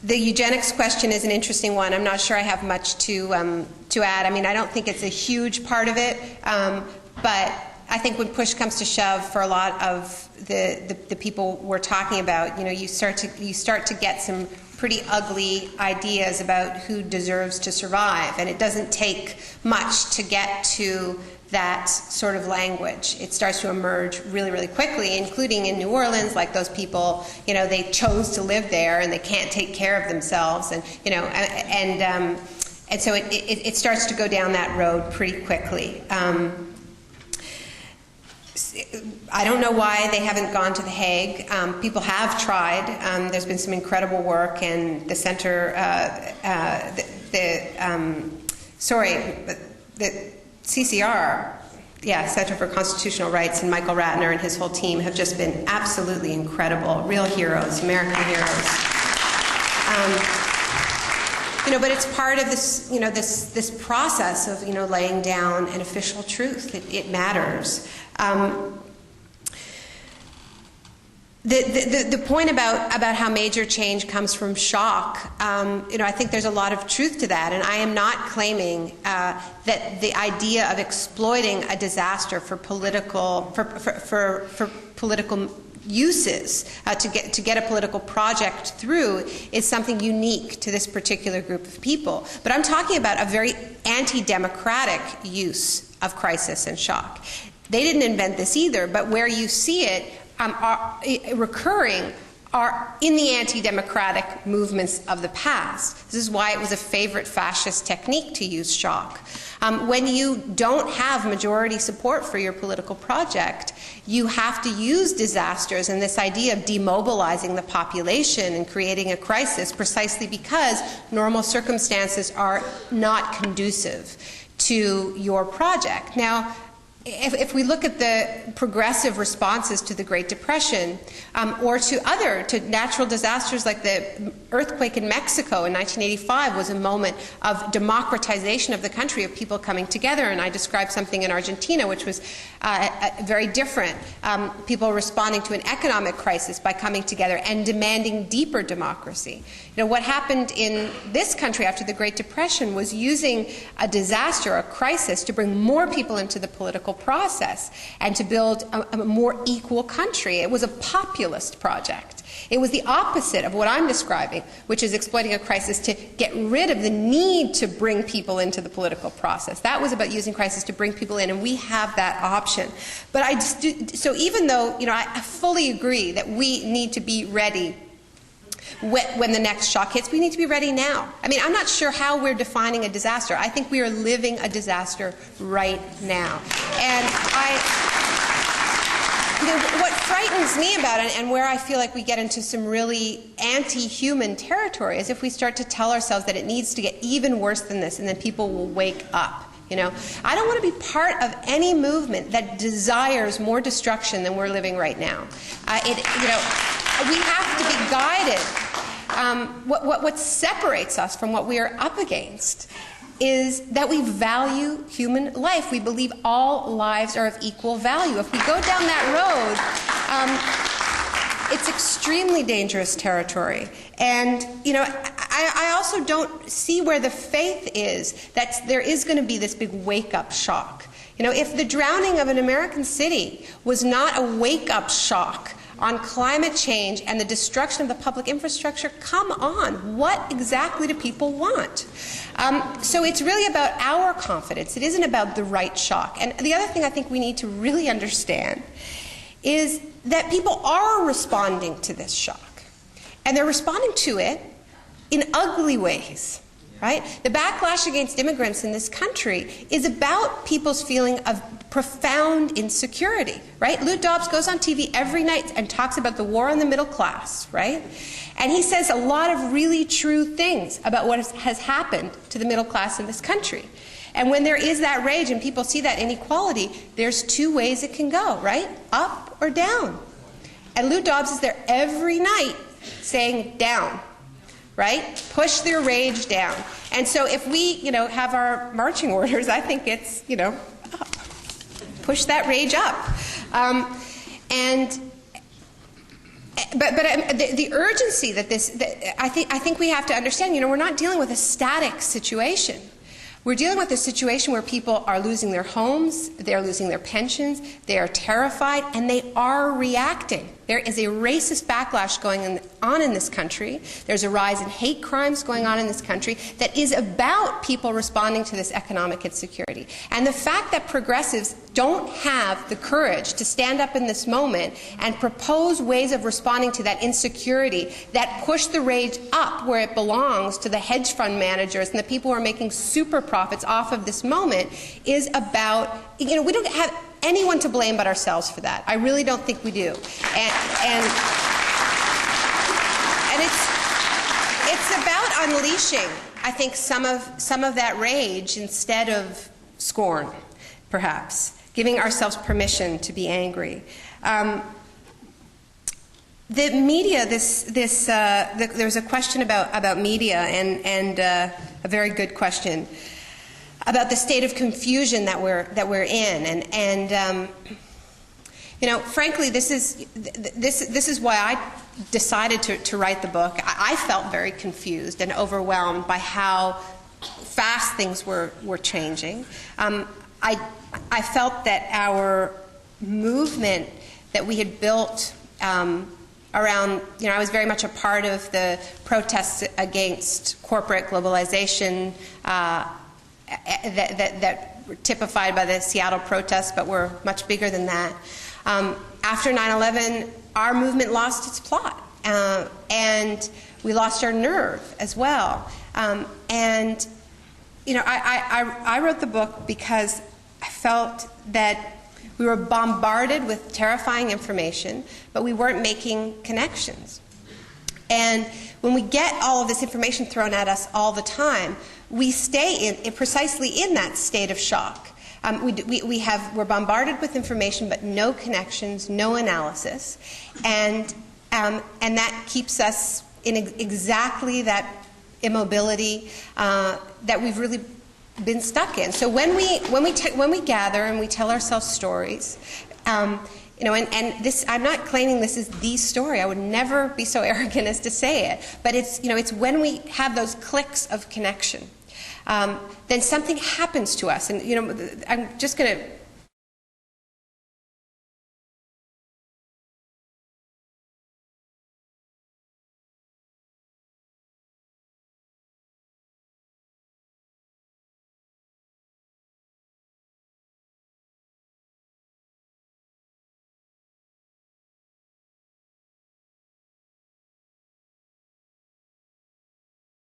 The eugenics question is an interesting one. I'm not sure I have much to add. I mean, I don't think it's a huge part of it, but I think when push comes to shove for a lot of the people we're talking about, you start to get some pretty ugly ideas about who deserves to survive, and it doesn't take much to get to that sort of language. It starts to emerge really, really quickly, including in New Orleans, like those people, they chose to live there and they can't take care of themselves, and so it starts to go down that road pretty quickly. I don't know why they haven't gone to The Hague. People have tried. There's been some incredible work, and the center, the CCR, Center for Constitutional Rights, and Michael Ratner and his whole team have just been absolutely incredible, real heroes, American heroes. But it's part of this, this process of, laying down an official truth. It matters. The point about how major change comes from shock, I think there's a lot of truth to that, and I am not claiming that the idea of exploiting a disaster for political uses to get a political project through is something unique to this particular group of people. But I'm talking about a very anti-democratic use of crisis and shock. They didn't invent this either, but where you see it recurring are in the anti-democratic movements of the past. This is why it was a favorite fascist technique to use shock. When you don't have majority support for your political project, you have to use disasters and this idea of demobilizing the population and creating a crisis precisely because normal circumstances are not conducive to your project. Now, if we look at the progressive responses to the Great Depression or to natural disasters like the earthquake in Mexico in 1985 was a moment of democratization of the country, of people coming together. And I described something in Argentina which was very different. People responding to an economic crisis by coming together and demanding deeper democracy. What happened in this country after the Great Depression was using a disaster, a crisis, to bring more people into the political process and to build a more equal country. It was a populist project. It was the opposite of what I'm describing, which is exploiting a crisis to get rid of the need to bring people into the political process. That was about using crisis to bring people in, and we have that option. But so even though I fully agree that we need to be ready when the next shock hits, we need to be ready now. I mean, I'm not sure how we're defining a disaster. I think we are living a disaster right now. And what frightens me about it, and where I feel like we get into some really anti-human territory, is if we start to tell ourselves that it needs to get even worse than this, and then people will wake up. I don't want to be part of any movement that desires more destruction than we're living right now. We have to be guided. What separates us from what we are up against is that we value human life. We believe all lives are of equal value. If we go down that road, it's extremely dangerous territory. And, I also don't see where the faith is that there is going to be this big wake-up shock. If the drowning of an American city was not a wake-up shock on climate change and the destruction of the public infrastructure, come on. What exactly do people want? So it's really about our confidence. It isn't about the right shock. And the other thing I think we need to really understand is that people are responding to this shock. And they're responding to it in ugly ways. Right? The backlash against immigrants in this country is about people's feeling of profound insecurity, right? Lou Dobbs goes on TV every night and talks about the war on the middle class, right? And he says a lot of really true things about what has happened to the middle class in this country. And when there is that rage and people see that inequality, there's two ways it can go, right? Up or down. And Lou Dobbs is there every night saying down. Right? Push their rage down. And so if we, have our marching orders, I think it's, up. Push that rage up. And the urgency that I think we have to understand, we're not dealing with a static situation. We're dealing with a situation where people are losing their homes, they're losing their pensions, they are terrified, and they are reacting. There is a racist backlash going on in this country. There's a rise in hate crimes going on in this country that is about people responding to this economic insecurity. And the fact that progressives don't have the courage to stand up in this moment and propose ways of responding to that insecurity that push the rage up where it belongs to the hedge fund managers and the people who are making super profits off of this moment is about, we don't have anyone to blame but ourselves for that. I really don't think we do. And it's about unleashing, I think, some of that rage instead of scorn, perhaps, giving ourselves permission to be angry. The media, there's a question about media, and a very good question about the state of confusion that we're in, and frankly, this is why I decided to write the book. I felt very confused and overwhelmed by how fast things were changing. I felt that our movement that we had built around, I was very much a part of the protests against corporate globalization that were typified by the Seattle protests, but were much bigger than that. After 9/11, our movement lost its plot, and we lost our nerve as well. I wrote the book because I felt that we were bombarded with terrifying information, but we weren't making connections. And when we get all of this information thrown at us all the time, we stay precisely in that state of shock. We're bombarded with information, but no connections, no analysis, and that keeps us in exactly that immobility that we've really been stuck in. So when we gather and we tell ourselves stories, and this, I'm not claiming this is the story. I would never be so arrogant as to say it. But it's when we have those clicks of connection, then something happens to us. And I'm just going to